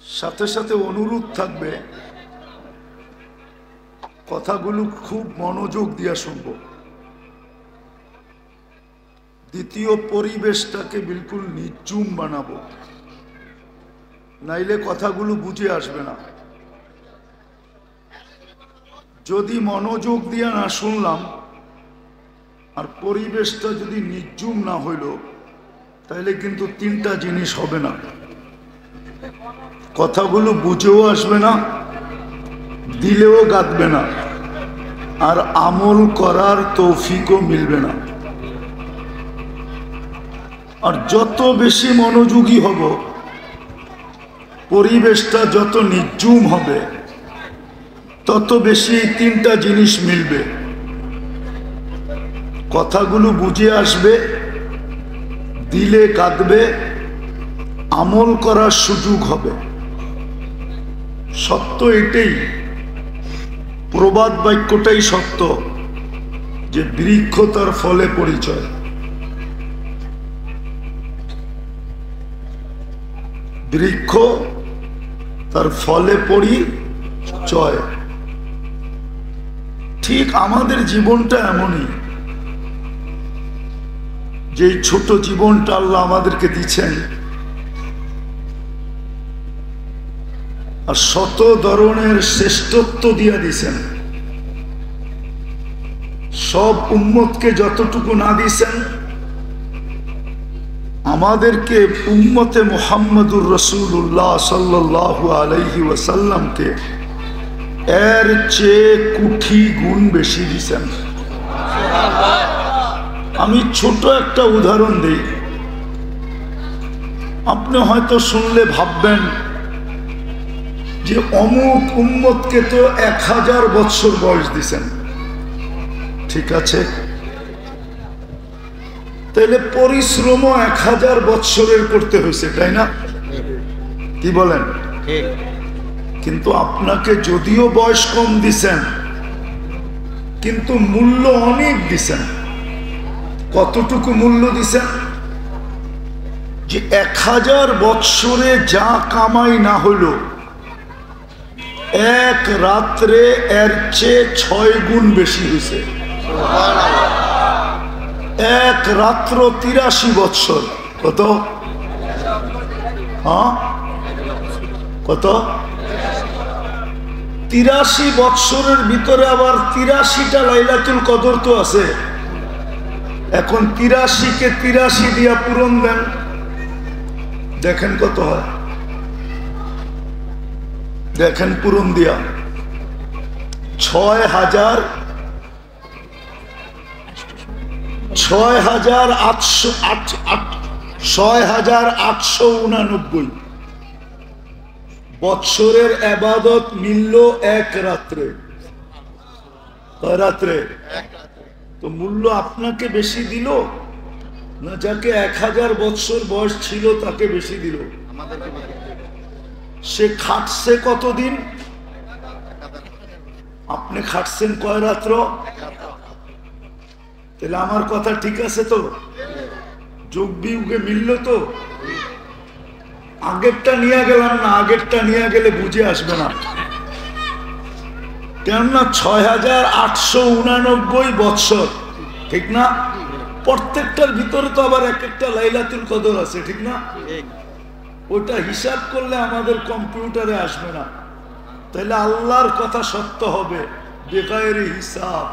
সাথে সাথে অনুরোধ থাকবে কথাগুলো খুব মনোযোগ দিয়ে শুনবো। দ্বিতীয়, পরিবেশটাকে বিলকুল নির্জুম বানাবো, নাইলে কথাগুলো বুঝে আসবে না। যদি মনোযোগ দিয়ে না শুনলাম আর পরিবেশটা যদি নির্জুম না হইল, তাইলে কিন্তু তিনটা জিনিস হবে না। কথাগুলো বুঝেও আসবে না, দিলেও গাঁথবে না, আর আমল করার তৌফিকও মিলবে না। আর যত বেশি মনোযোগী হব, পরিবেশটা যত নির্জুম হবে, তত বেশি এই তিনটা জিনিস মিলবে। কথাগুলো বুঝে আসবে, দিলে কাঁদবে, আমল করার সুযোগ হবে। সত্য এটাই, প্রবাদ বাক্যটাই সত্য যে বৃক্ষ তার ফলে পরিচয়। বৃক্ষ তার ফলে পরিচয়। ঠিক আমাদের জীবনটা এমনই, যে ছোট জীবনটা আল্লাহ আমাদেরকে দিচ্ছেন, আর শত ধরনের শ্রেষ্ঠত্ব দিয়ে দিছেন। সব উম্মতকে যতটুকু না দিছেন, আমাদেরকে উম্মতে মুহাম্মদুর রাসূলুল্লাহ সাল্লাল্লাহু আলাইহি ওয়াসাল্লামকে এর চেয়ে কোটি গুণ বেশি দিছেন। আমি ছোট একটা উদাহরণ দেই। আপনি হয়তো শুনলে ভাববেন যে অমুক উম্মতকে তো 1000 বছর বয়স দিছেন। ঠিক আছে, তাহলে পরিশ্রমও 1000 বছরের করতে হয়েছে, তাই না? কি বলেন? কিন্তু আপনাকে যদিও বয়স কম দিছেন, কিন্তু মূল্য অনেক দিছেন। কতটুকু মূল্য দিছেন? যে 1000 বছরে যা কামাই না হলো, এক রাত্রে এর চেয়ে 6 গুণ বেশি হয়েছে। এক রাত্র 83 বছর। কত? হ্যাঁ, কত? 83 বছরের ভিতরে আবার 83টা লাইলাতুল কদর তো আছে। এখন 83কে 83 দিয়া পূরণ দেন, দেখেন কত হয়। দেখেন পূরণ দিয়া 6,889 বৎসরের ইবাদত মিলল এক রাত্রে। কয় রাত্রে? তো মূল্য আপনাকে বেশি দিল না যাকে 1000 বৎসর বয়স ছিল তাকে বেশি দিল? সে খাটছে কতদিন? আপনি খাটছেন কয় রাত্র? তাহলে আমার কথা ঠিক আছে তো? যোগ বিয়োগে মিলল তো? আগেরটা নিয়ে গেলাম না, আগেরটা নিয়ে গেলে বুঝে আসবে না। কেননা 6,889 বৎসর, ঠিক না? প্রত্যেকটার ভিতরে তো আবার এক একটা লাইলাতুল কদর আছে, ঠিক না? ওটা হিসাব করলে আমাদের কম্পিউটারে আসবে না। তাহলে আল্লাহর কথা সত্য হবে বেগায়ের হিসাব,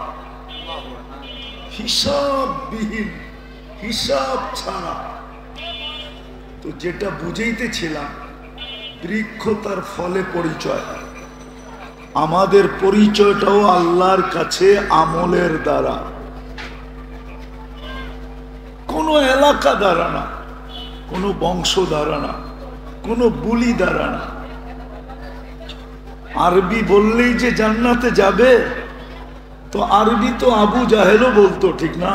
হিসাববিহীন, হিসাব ছাড়া। তো যেটা বুঝাইতেছিলাম, বৃক্ষ তার ফলে পরিচয়। আমাদের পরিচয়টাও আল্লাহর কাছে আমলের দ্বারা, কোনো এলাকা দ্বারা না, কোনো বংশ দ্বারা না, কোনো বুলি দ্বারা না। আরবি বললেই যে জান্নাতে যাবে, তো আরবি তো আবু জাহেলও বলতো, ঠিক না?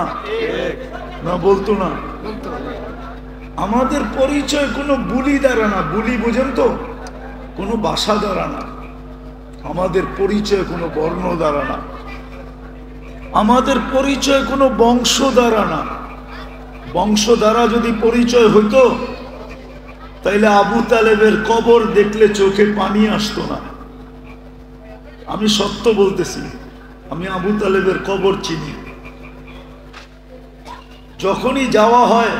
না বলতো না? আমাদের পরিচয় কোনো বুলি দ্বারা না। বুলি বুঝেন তো? কোনো ভাষা দ্বারা না। আমাদের পরিচয় কোনো বর্ণ দ্বারা না। আমাদের পরিচয় কোনো বংশ দ্বারা না। বংশ দ্বারা যদি পরিচয় হইতো, তাইলে আবু তালেবের কবর দেখলে চোখে পানি আসতো না। আমি সত্য বলতেছি, আমি আবু তালেবের কবর চিনি। যখনই যাওয়া হয়,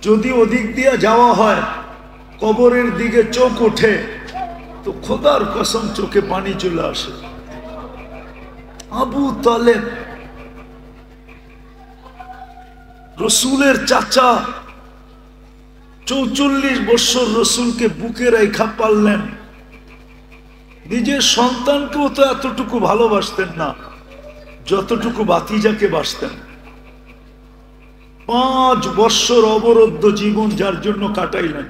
যদি ওদিক দিয়ে যাওয়া হয়, কবরের দিকে চোখ ওঠে, তো খোদার কসম চোখে পানি চলে আসে। আবু তালেব রসুলের চাচা, 44 বছর রসুলকে বুকে রেখা পারলেন। নিজের সন্তানকেও তো এতটুকু ভালোবাসতেন না যতটুকু ভাতিজাকে বাসতেন। 5 বছর অবরুদ্ধ জীবন যার জন্য কাটাইলেন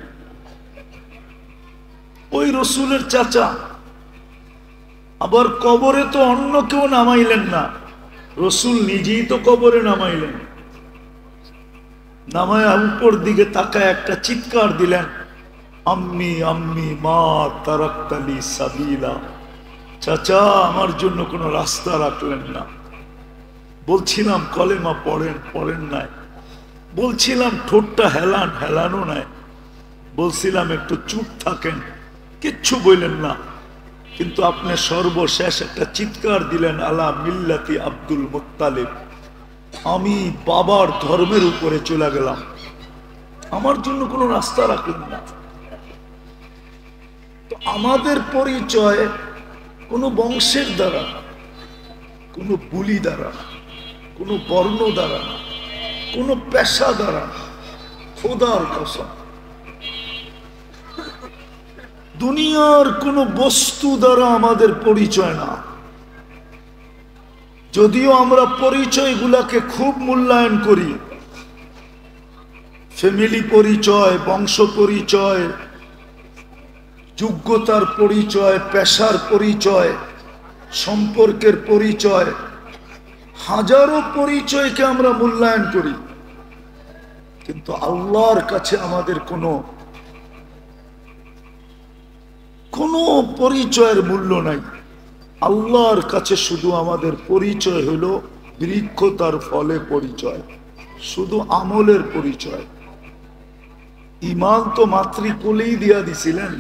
ওই রসুলের চাচা। আবার কবরে তো অন্য কেউ নামাইলেন না, রসুল নিজেই তো কবরে নামাইলেন। নামায় উপর দিকে তাকায় একটা চিৎকার দিলেন, আম্মি আম্মি মা তারাক্তালি সাবিলা। চাচা আমার জন্য কোনো রাস্তা রাখলেন না। বলছিলাম কলেমা পড়েন, পড়েন নাই। বলছিলাম ঠোঁটটা হেলান, হেলানো নাই। বলছিলাম একটু চুপ থাকেন, কিচ্ছু বললেন না। কিন্তু আপনি সর্বশেষ একটা চিৎকার দিলেন, আলা মিল্লাতি আব্দুল মুত্তালিব। আমি বাবার ধর্মের উপরে চলে গেলাম, আমার জন্য কোনো রাস্তা রাখলেন না। তো আমাদের পরিচয় কোনো বংশের দ্বারা, কোনো বুলি দ্বারা, কোনো বর্ণ দ্বারা, কোনো পেশা দ্বারা, খোদার কসম দুনিয়ার কোনো বস্তু দ্বারা আমাদের পরিচয় না। যদিও আমরা পরিচয়গুলাকে খুব মূল্যায়ন করি, ফ্যামিলি পরিচয়, বংশ পরিচয়, যোগ্যতার পরিচয়, পেশার পরিচয়, সম্পর্কের পরিচয়, হাজারো পরিচয়কে আমরা মূল্যায়ন করি। কিন্তু আল্লাহর কাছে আমাদের কোনো পরিচয়ের মূল্য নাই। আল্লাহর কাছে শুধু আমাদের পরিচয় হলো বৃক্ষ, তার ফলে পরিচয়, শুধু আমলের পরিচয়। ঈমান তো মাতৃকুলেই দিয়া দিছিলেন,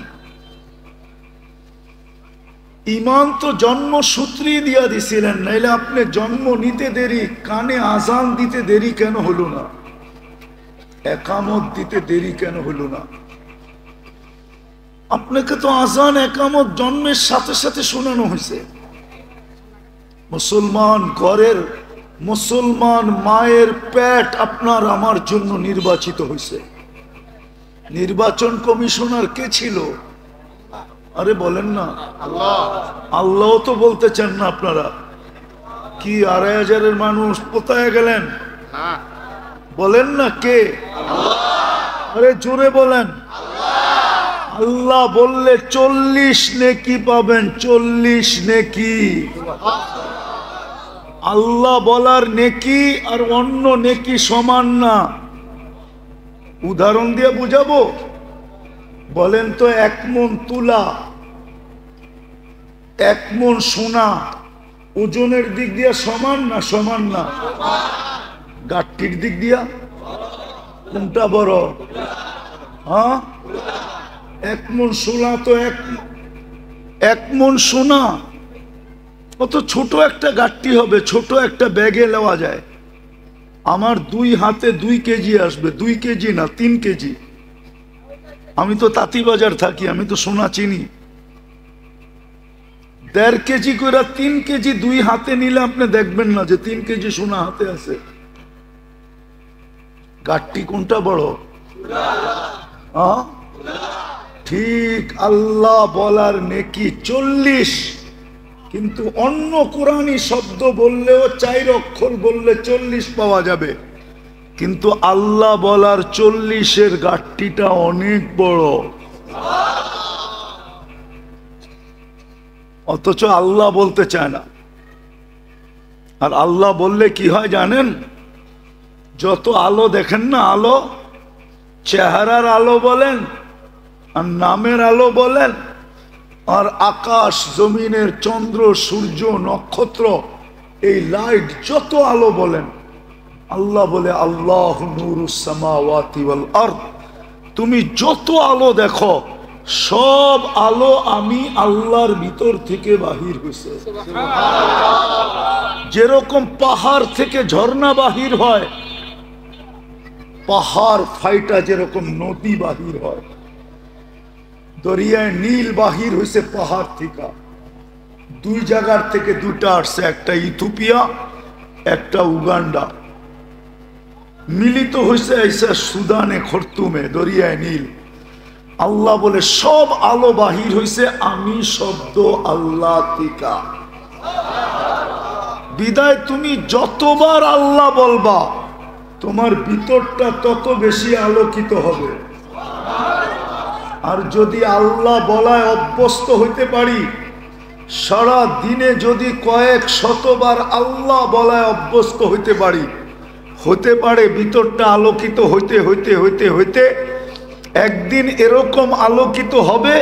ঈমান তো জন্মসূত্রেই দিয়া দিছিলেন। নাইলে আপনি জন্ম নিতে দেরি, কানে আজান দিতে দেরি কেন হলো না? একামত দিতে দেরি কেন হলো না? আপনাকে তো আজান একামত জন্মের সাথে সাথে শোনানো হয়েছে। মুসলমান ঘরের, মুসলমান মায়ের পেট আপনার আমার জন্য নির্বাচিত হয়েছে। নির্বাচন কমিশনার কে ছিল? আরে বলেন না, আল্লাহ। আল্লাহ তো বলতে চান না আপনারা? কি 2,500 মানুষ কোথায় গেলেন? বলেন না কে? আরে জোরে বলেন। আল্লাহ বললে 40 নেকি পাবেন, 40 নেকি। আল্লাহ বলার নেকি আর অন্য নেকি সমান না। উদাহরণ দিয়ে বুঝাবো? বলেন তো, 1 মণ তুলা, 1 মণ সোনা ওজনের দিক দিয়ে সমান না? সমান না। গাঠটির দিক দিয়া কোনটা বড়? হ্যাঁ, 1 মণ সোনা তো 1 মণ সোনা কত ছোট একটা গাঠটি হবে, ছোট একটা ব্যাগে নেওয়া যায়। আমার 2 হাতে 2 কেজি আসবে, 2 কেজি না 3 কেজি। আমি তো তাঁতিবাজার থাকি, আমি তো সোনা চিনি। 1.5 কেজি করে 3 কেজি 2 হাতে নিলে আপনি দেখবেন না যে 3 কেজি সোনা হাতে আছে। গাঠটি কোনটা বড়? ঠিক আল্লাহ বলার নেকি 40, কিন্তু অন্য কোরআনী শব্দ বললেও 4 অক্ষর বললে 40 পাওয়া যাবে, কিন্তু আল্লাহ বলার 40-এর গাঠটিটা অনেক বড়। অথচ আল্লাহ বলতে চায় না। আর আল্লাহ বললে কি হয় জানেন? যত আলো দেখেন না, আলো, চেহারার আলো বলেন আর নামের আলো বলেন, আর আকাশ জমিনের চন্দ্র সূর্য নক্ষত্র এই লাইট যত আলো বলেন, আল্লাহ বলে আল্লাহু নূরুস সামাওয়াতি ওয়াল আরদ, তুমি যত আলো দেখো সব আলো আমি আল্লাহর ভিতর থেকে বাহির হইছে। যেরকম পাহাড় থেকে ঝর্ণা বাহির হয়, পাহাড় ফাইটা যেরকম নদী বাহির হয়, দরিয়ায় নীল বাহির হইছে পাহাড় থেকে। দুই জায়গার থেকে দুটা আসছে, একটা ইথিওপিয়া একটা উগান্ডা, মিলিত হয়েছে এসে সুদানে খর্তুমে দরিয়ায় নীল। আল্লাহ বলে সব আলো বাহির হইছে আমি শব্দ আল্লাহ টিকা। বিদায় তুমি যতবার আল্লাহ বলবা তোমার ভিতরটা তত বেশি আলোকিত হবে। আর যদি আল্লাহ বলায় অভ্যস্ত হইতে পারি, সারা দিনে যদি কয়েক শতবার আল্লাহ বলায় অভ্যস্ত হইতে পারি, হতে পারে ভিতরটা আলোকিত হইতে হইতে হইতে হইতে একদিন এরকম আলোকিত হবে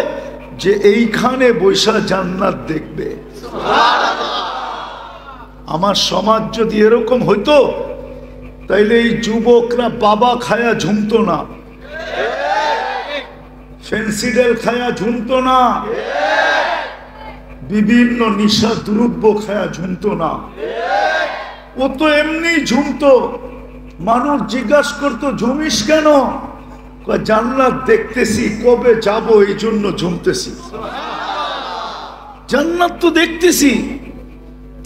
যে এইখানে বৈশা জান্নাত দেখবে। আমার সমাজ যদি এরকম হইতো তাইলে এই যুবকরা বাবা খায়া ঝুমতো না, ফেন্সিডেল খায়া ঝুমতো না, বিভিন্ন নিশা দ্রব্য খায়া ঝুমতো না। ও তো এমনি ঝুমতো। মানুষ জিজ্ঞাসা করতো ঝুমিস কেন? জান্নাত দেখতেছি, কবে যাব এই জন্য ঝুমতেছি। জান্নাত তো দেখতেছি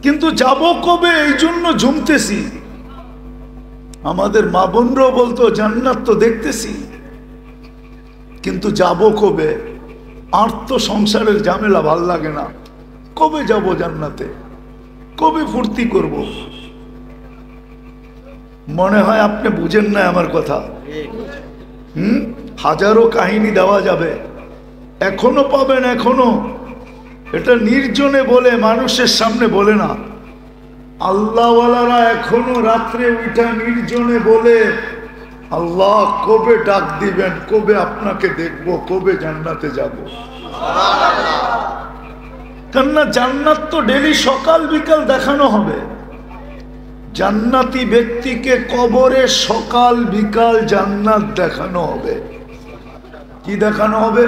কিন্তু যাব কবে এই জন্য ঝুমতেছি। আমাদের মা বোনরাও বলতো জান্নাত তো দেখতেছি কিন্তু যাব কবে? আর তো সংসারের ঝামেলা ভাল লাগে না, কবে যাব জান্নাতে, কবে ফুর্তি করব? মনে হয় আপনি বুঝেন না আমার কথা। হাজারো কাহিনী দেওয়া যাবে, এখনো পাবেন, এখনো। এটা নির্জনে বলে, মানুষের সামনে বলে না। আল্লাহওয়ালারা এখনো রাত্রে উঠা নির্জনে বলে আল্লাহ কবে ডাক দিবেন, কবে আপনাকে দেখবো, কবে জান্নাতে যাব। কেননা জান্নাত তো ডেলি সকাল বিকাল দেখানো হবে। জান্নাতি ব্যক্তিকে কবরে সকাল বিকাল জান্নাত দেখানো হবে। কি দেখানো হবে?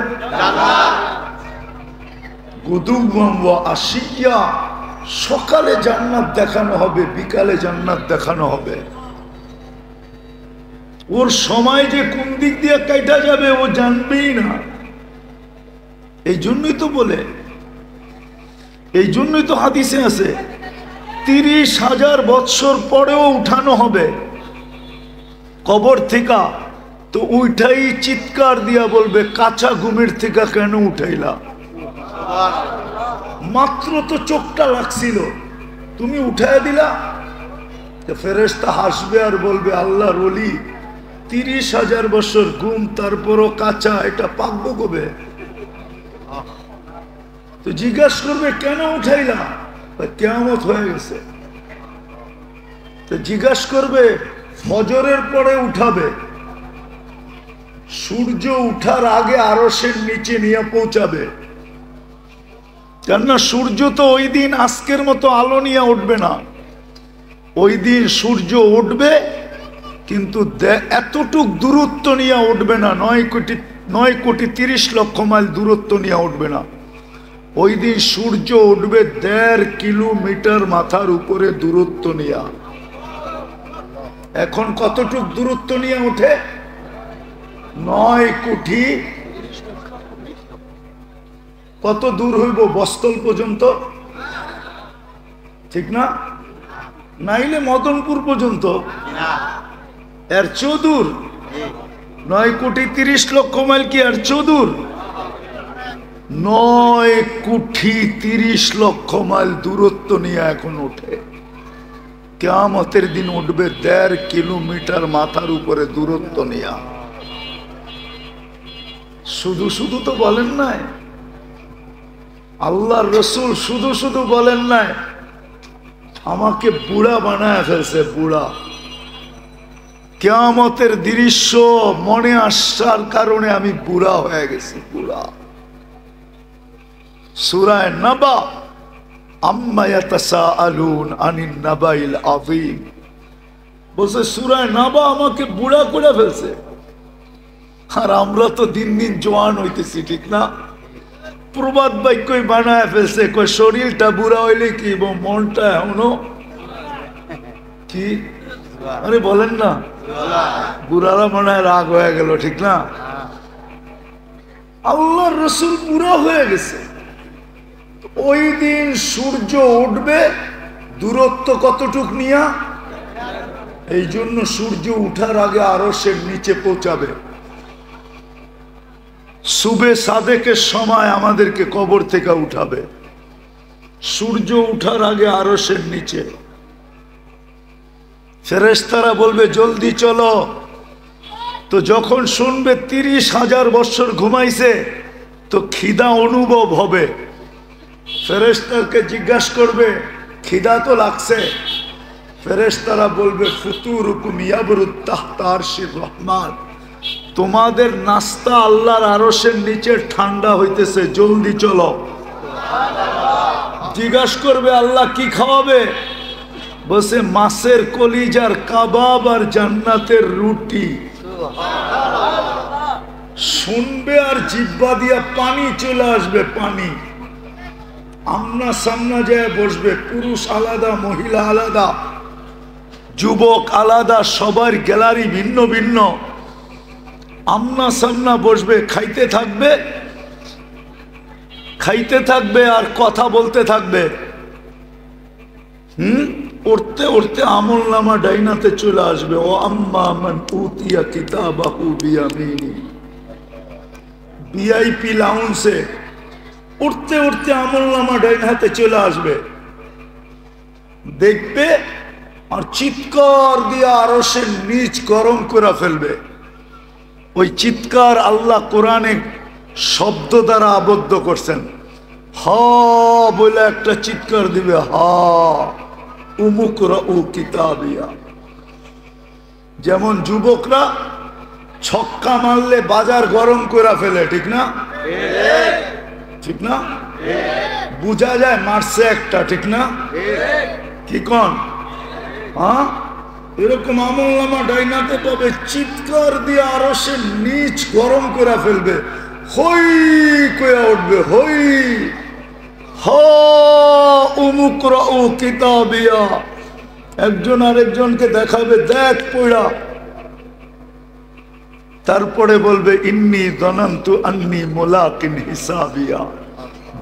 আশিয়া, সকালে জান্নাত দেখানো হবে, বিকালে জান্নাত দেখানো হবে। ওর সময় যে কোন দিক দিয়ে কাটা যাবে ও জানবেই না। এই জন্যই তো বলে, এই জন্যই তো হাদিসে আছে 30,000 বৎসর পরেও উঠানো হবে কবর থেকে। তো উঠাই চিৎকার দিয়া বলবে কাঁচা ঘুমের থেকে কেন উঠাইলা? মাত্র তো চোখটা লাগছিল, তুমি উঠাই দিলা। ফেরেশতা হাসবে আর বলবে আল্লাহর ওলি 30,000 বছর ঘুম, তারপরও কাঁচা, এটা পাকবো কবে? তো জিজ্ঞাসা করবে কেন উঠাইলা? কিয়ামত হয়ে গেছে। তো জিজ্ঞাসা করবে ফজরের পরে উঠাবে, সূর্য উঠার আগে আরশের নিচে নিয়ে পৌঁছাবে। কেননা সূর্য তো ওই দিন আজকের মতো আলো নিয়ে উঠবে না। ওই দিন সূর্য উঠবে কিন্তু এতটুক দূরত্ব নিয়ে উঠবে না, 9,30,00,000 মাইল দূরত্ব নিয়ে উঠবে না। ওই দিন সূর্য উঠবে 1.5 কিলোমিটার মাথার উপরে দূরত্ব নিয়ে। এখন কতটুক দূরত্ব নিয়ে ওঠে? 9 কোটি। কত দূর হইব? বস্তল পর্যন্ত, ঠিক না? নাইলে মদনপুর পর্যন্ত, এর চৌদূর। 9,30,00,000 মাইল কি আর চৌদূর? 9,30,00,000 মাইল দূরত্ব নিয়ে এখন ওঠে। কিয়ামতের দিন উঠবে 1.5 কিলোমিটার মাথার উপরে দূরত্ব নিয়ে। শুধু শুধু তো বলেন নাই, আল্লাহর রসুল শুধু শুধু বলেন নাই আমাকে বুড়া বানায় ফেলছে, বুড়া। কিয়ামতের দৃশ্য মনে আসার কারণে আমি বুড়া হয়ে গেছি, বুড়া। সূরা নাবা, আম্মা ইয়াতাসাআলুন আনিন নাবাইল আযীম, বলছে সূরা নাবা আমাকে বুড়া করে ফেলছে। আর আমরা তো দিন দিন জোয়ান হইতেছি, ঠিক না? প্রবাদ বাক্যই বানায় ফেলছে, কই শরীরটা বুড়া হইলে কি এবং মনটা এখনো কি? আরে বলেন না, বুড়ারা মনে হয় রাগ হয়ে গেল, ঠিক না? আল্লাহর রসুল বুড়া হয়ে গেছে। ওই দিন সূর্য উঠবে দূরত্ব কতটুক নিয়া, এই জন্য সূর্য উঠার আগে আরশের নিচে পৌঁছাবে। সুবে সাদেকের সময় আমাদেরকে কবর থেকে উঠাবে, সূর্য উঠার আগে আরশের নিচে। ফেরেশতারা বলবে জলদি চলো। তো যখন শুনবে 30,000 বছর ঘুমাইছে, তো খিদা অনুভব হবে। ফেরেশতাকে জিজ্ঞাসা করবে খিদা তো লাগছে। ফেরেশতারা বলবে ফুতুরুকুম ইয়াবরুত তাহতা আরশির রহমান, তোমাদের নাস্তা আল্লাহর আরশের নিচে ঠান্ডা হইতেছে, জলদি চলো। জিজ্ঞাসা করবে আল্লাহ কি খাওয়াবে? বসে মাছের কলিজার কাবাব আর জান্নাতের রুটি। শুনবে আর জিহ্বা দিয়া পানি চলে আসবে, পানি। আমনা সামনা যায় বসবে, পুরুষ আলাদা, মহিলা আলাদা, যুবক আলাদা, সবার গ্যালারি ভিন্ন ভিন্ন। আমনা সামনা বসবে, খাইতে থাকবে, খাইতে থাকবে আর কথা বলতে থাকবে। উঠতে উঠতে আমল নামা ডাইনাতে চলে আসবে। ও আম্মা মান উতিয়া কিতাবাহু বিয়ামিনি, ভিআইপি লাউঞ্জে উঠতে উঠতে আমল নামা ডাইনাতে চলে আসবে, দেখবে আর চিৎকার দিয়ে আরশের নিচ গরম করে ফেলবে। ওই চিৎকার আল্লাহ কোরআনে শব্দ দ্বারা আবদ্ধ করছেন। হা বলে একটা চিৎকার দিবে, হা উমুকরা উ কিতাবিয়া। যেমন যুবকরা ছক্কা মারলে বাজার গরম করে ফেলে, ঠিক না? ঠিক না? বুঝা যায় মারছে একটা, ঠিক না? কি কন? হ্যাঁ, এরকম আমল নামা ডাইনাতে পাবে, চিৎকার দিয়ে আরশের নিচ গরম করে ফেলবে, হই কইয়া উঠবে, হই হা উমুকরা উ কিতাবিয়া। একজন আরেকজনকে দেখাবে, দেখ পড়া। তারপরে বলবে ইন্নী যানানতু আন্নী মুলাকিন হিসাবিয়া,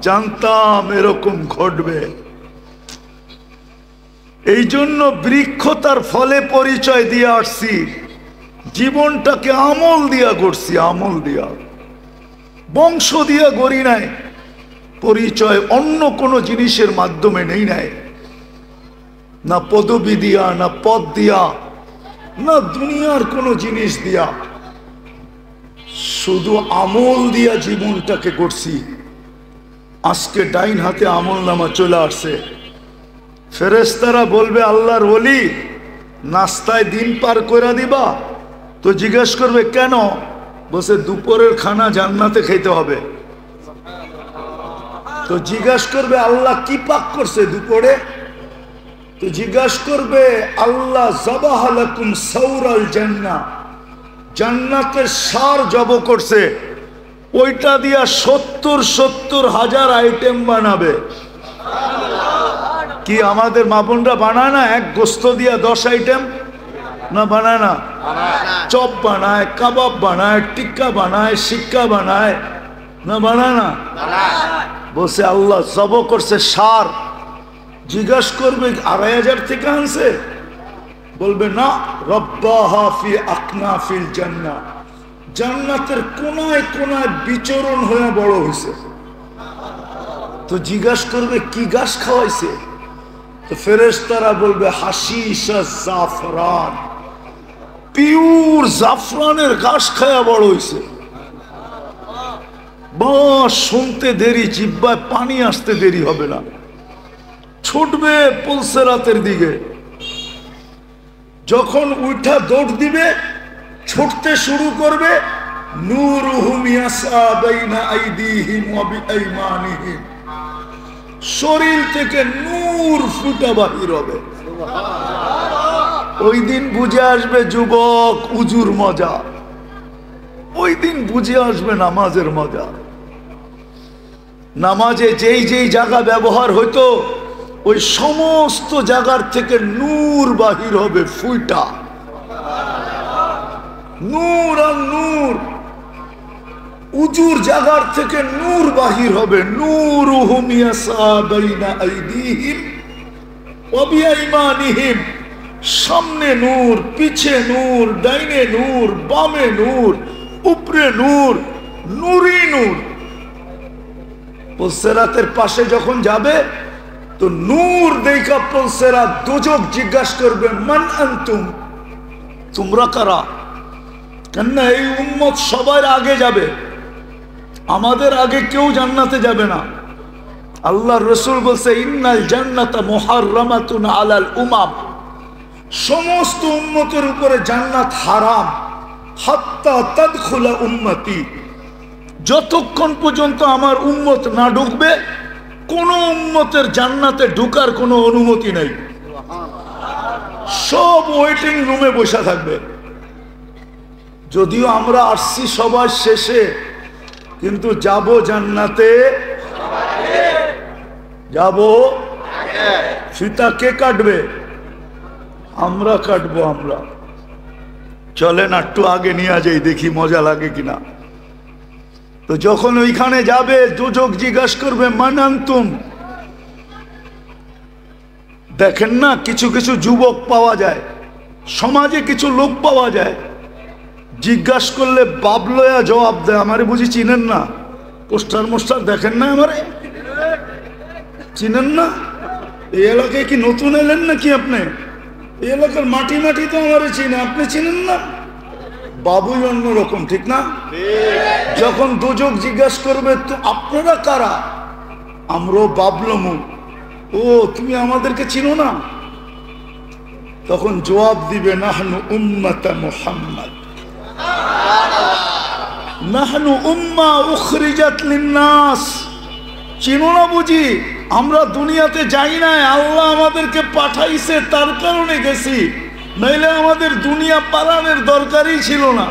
জানতাম এরকম ঘটবে। এই জন্য বৃক্ষ তার ফলে পরিচয় দিয়ে আসছি, জীবনটাকে আমল দিয়া গড়ছি, আমল দিয়া, বংশ দিয়া গড়ি নাই। পরিচয় অন্য কোনো জিনিসের মাধ্যমে নেই নাই, না পদবি দিয়া, না পদ দিয়া, না দুনিয়ার কোনো জিনিস দিয়া, শুধু আমল দিয়া জীবনটাকে করছি। আজকে ডাইন হাতে আমল নামা চলে আসছে। ফেরেশতারা বলবে আল্লাহর ওলি নাস্তায় দিন পার করে দিবা। তো জিজ্ঞেস করবে কেন? বসে দুপুরের খানা জান্নাতে খেতে হবে। তো জিজ্ঞেস করবে আল্লাহ কি পাক করছে দুপুরে? তো জিজ্ঞেস করবে আল্লাহ যাবাহ লাকুম সাওরাল জান্নাহ, জান্নাতের সার জব করছে, ওইটা দিয়া 70,000 আইটেম বানাবে। কি আমাদের মা বোনরা বানায় না? এক গোস্ত দিয়া 10 আইটেম না বানায় না? চপ বানায়, কাবাব বানায়, টিক্কা বানায়, শিক্কা বানায় না বানায় না? বসে আল্লাহ জব করছে সার। জিজ্ঞাসা করবে 2,500 থেকে আনছে? বলবে না, রব্বাহা ফি আকনাফিল জান্নাহ, জান্নাতের কোনায় কোনায় বিচরণ হয়ে বড় হয়েছে। তো জিজ্ঞাসা করবে কি ঘাস খাওয়াইছে? তো ফেরেশতারা বলবে হাশিশা জাফরান, পিওর জাফরানের ঘাস খায়া বড় হয়েছে। বাস শুনতে দেরি, জিহ্বায় পানি আসতে দেরি হবে না, ছুটবে পুলসেরাতের দিকে। যখন উঠা দৌড় দিবে, ছুটতে শুরু করবে, নূরুহুম ইয়াসা বাইনা আইদিহিম ওয়া বিআইমানিহিম, শরীর থেকে নূর ফুটা বাহির হবে। ওই দিন বুঝে আসবে যুবক উজুর মজা। ওই দিন বুঝে আসবে নামাজের মজা। নামাজে যেই যেই জায়গা ব্যবহার হইতো ওই সমস্ত জায়গার থেকে নূর বাহির হবে, ফুইটা নূর আর নূর। উজুর জায়গার থেকে নূর বাহির হবে, নূরুহুম ইয়াসা বাইনা আইদিহিম ওয়া বিআইমানিহিম। সামনে নূর, পিছে নূর, ডাইনে নূর, বামে নূর, উপরে নূর, নূরই নূর। পুলসেরাতের পাশে যখন যাবে তো নূর দেখা পুলসেরাত দোজখ জিজ্ঞাসা করবে, মান আনতুম, তোমরা কারা? কেননা এই উম্মত সবার আগে যাবে, আমাদের আগে কেউ জান্নাতে যাবে না। আল্লাহ রসুল বলছে, ইন্নাল জান্নাতা মুহাররামাতুন আলাল উমাম, সমস্ত উম্মতের উপরে জান্নাত হারাম, হাত্তা তাদখুলা উম্মতি, যতক্ষণ পর্যন্ত আমার উম্মত না ঢুকবে কোন উম্মতের জান্নাতে ঢুকার কোনো অনুমতি নেই। সব ওয়েটিং রুমে বসে থাকবে। যদিও আমরা আসছি সবার শেষে, কিন্তু যাব জান্নাতে, যাব। ফিতা কে কাটবে? আমরা কাটবো। আমরা চলেন একটু আগে নিয়ে যাই, দেখি মজা লাগে কিনা। তো যখন ওইখানে যাবে দোজখ জিজ্ঞাসা করবে, মান আনতুম। দেখেন না, কিছু কিছু যুবক পাওয়া যায়, সমাজে কিছু লোক পাওয়া যায়, জিজ্ঞাসা করলে বাবলয়া জবাব দেয়, আমারে বুঝি চিনেন না? পোস্টার মোস্টার দেখেন না? আমারে চিনেন না? এই এলাকায় কি নতুন এলেন নাকি আপনি? এই এলাকার মাটি মাটি তো আমারে চিনে, আপনি চিনেন না? বাবুই অন্যরকম, ঠিক না? যখন দোজখ জিজ্ঞাসা করবে, তো আপনারা কারা? আমরাও বাবলমু। ও, তুমি আমাদেরকে চিনো না? তখন জবাব দিবে, নাহনু উম্মাতা মুহাম্মদ, নাহনু উম্মাহ উখরিজাত লিন্নাস। চিনো না বুঝি? আমরা দুনিয়াতে যাই নাই, আল্লাহ আমাদেরকে পাঠাইছে, তার কারণে গেছি, নইলে আমাদের দুনিয়া পালানোর দরকারই ছিল না।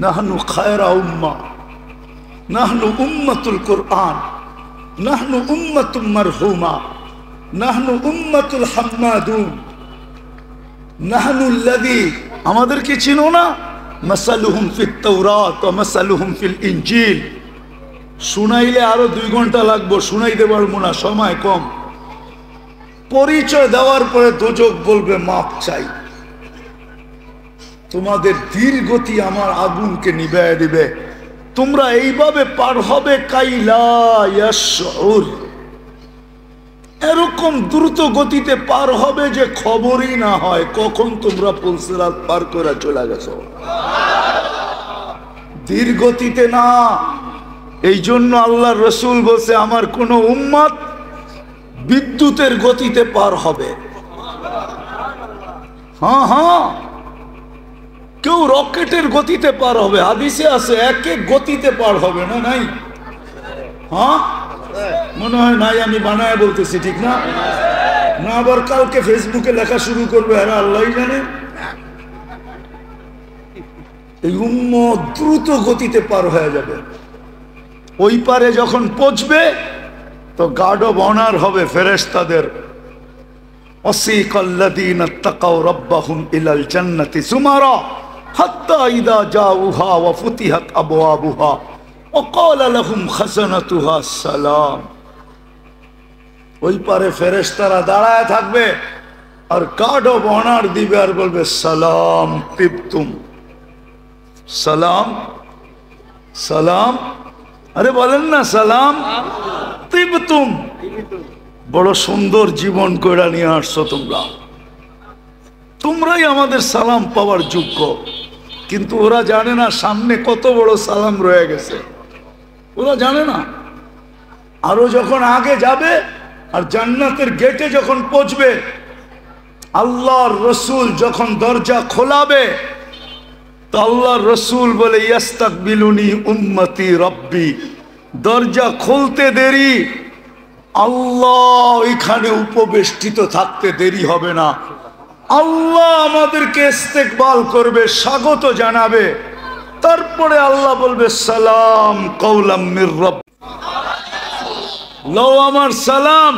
নাহনু খায়রা উম্মাহ, নাহনু উম্মাতুল কুরআন, নাহনু উম্মাতুম মারহুমা, নাহনু উম্মাতুল হাম্মাদুন, নাহনু আল্লাযী। আমাদেরকে চিনো না? মাসালুহুম ফিত তাওরাত ওয়া মাসালুহুম ফিল ইনজিল। শুনাইলে আরো 2 ঘন্টা লাগবে, শুনাইতে পারবো না, সময় কম। পরিচয় দেওয়ার পরে দোজখ বলবে, মাপ চাই। তোমাদের ধীর গতি আমার আগুনকে নিভাইয়া দিবে। তোমরা এইভাবে পার হবে, কাইলা ইয়াশউর, এরকম দ্রুত গতিতে পার হবে যে খবরই না হয় কখন তোমরা পুলসিরাত পার করে চলে গেছো। ধীর গতিতে না। এই জন্য আল্লাহ রসুল বলছে, আমার কোন উম্মত বিদ্যুতের গতিতে পার হবে। হ্যাঁ হ্যাঁ, কেউ রকেটের গতিতে পার হবে, হাদিসে আছে, এক এক গতিতে পার হবে না? নাই? হ্যাঁ, মনে হয় নাই, আমি বানায় বলতেছি, ঠিক না? না আবার কালকে ফেসবুকে লেখা শুরু করবে, আর আল্লাহ জানে। এই উম্মত দ্রুত গতিতে পার হয়ে যাবে। ওই পারে যখন পৌঁছবে তো গার্ড অব অনার হবে ফেরেশতাদের। ওয়াসিকাল্লাযীনা তাকাউ রাব্বাহুম ইলাল জান্নাতি যুমারা হাত্তা ইযা জাউহা ওয়া ফুতিহাত আবওয়াবুহা ওয়া ক্বালা লাহুম খাযানাতুহা সালাম। ওই পারে ফেরেশতারা দাঁড়ায় থাকবে আর গার্ড অব অনার দিবে আর বলবে, সালাম তিবতুম, সালাম সালাম। আরে বলেন না, সালাম তিবতুম, বড় সুন্দর জীবন কইরা নিয়ে আসছো তোমরা, তোমরাই আমাদের সালাম পাওয়ার যোগ্য। কিন্তু ওরা জানে না সামনে কত বড় সালাম রয়ে গেছে, ওরা জানে না। আরো যখন আগে যাবে আর জান্নাতের গেটে যখন পৌঁছবে, আল্লাহর রসুল যখন দরজা খোলাবে তো আল্লাহর রসুল বলে, ইয়াস্তাকবিলুনি উম্মতি রব্বি। দরজা খুলতে দেরি, আল্লাহ এখানে উপবেষ্টিত থাকতে দেরি হবে না। আল্লাহ আমাদেরকে ইস্তেকবাল করবে, স্বাগত জানাবে। তারপরে আল্লাহ বলবে সালাম কওলাম মির রব, লও আমার সালাম,